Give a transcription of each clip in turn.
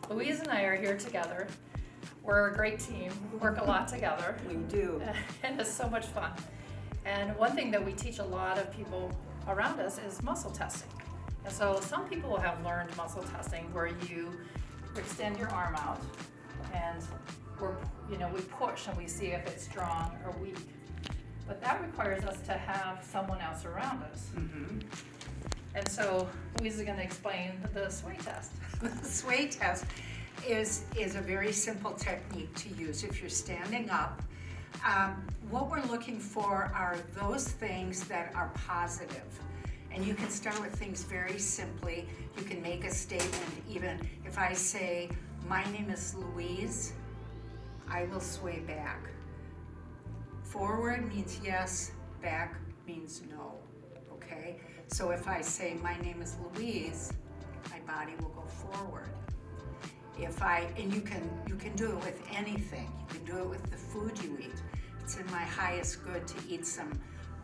Louise and I are here together. We're a great team. We work a lot together. We do. And it's so much fun. And one thing that we teach a lot of people around us is muscle testing. And so some people have learned muscle testing where you extend your arm out and we push and we see if it's strong or weak. But that requires us to have someone else around us. Mm-hmm. And so Louise is going to explain the sway test. The sway test is a very simple technique to use if you're standing up. What we're looking for are those things that are positive. And you can start with things very simply. You can make a statement, even if I say, my name is Louise, I will sway back. Forward means yes, back means no, okay? So if I say, my name is Louise, my body will go forward. And you can do it with anything. You can do it with the food you eat. It's in my highest good to eat some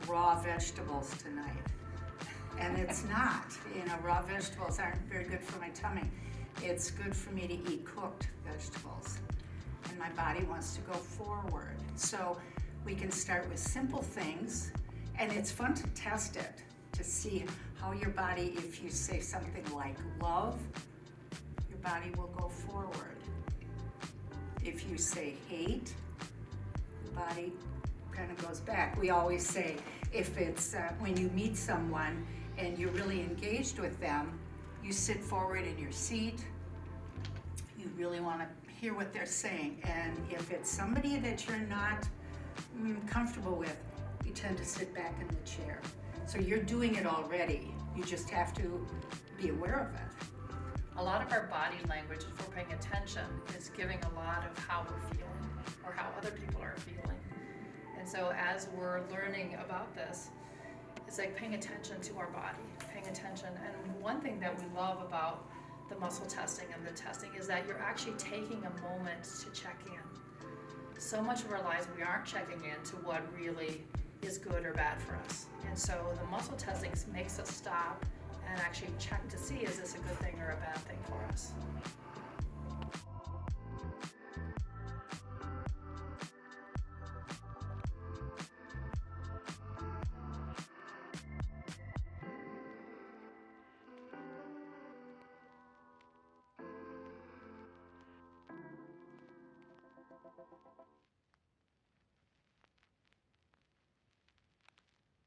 raw vegetables tonight. And it's not, raw vegetables aren't very good for my tummy. It's good for me to eat cooked vegetables. And my body wants to go forward. So we can start with simple things, and it's fun to test it, to see how your body, if you say something like love, your body will go forward. If you say hate, your body kind of goes back. We always say, if it's when you meet someone and you're really engaged with them, you sit forward in your seat, you really want to hear what they're saying, and if it's somebody that you're not comfortable with, you tend to sit back in the chair. So you're doing it already, you just have to be aware of it. A lot of our body language, if we're paying attention, is giving a lot of how we're feeling or how other people are feeling. And so as we're learning about this, it's like paying attention to our body, paying attention. And one thing that we love about the muscle testing and the testing is that you're actually taking a moment to check in. So much of our lives we aren't checking in to what really is good or bad for us. And so the muscle testing makes us stop and actually check to see, is this a good thing or a bad thing for us?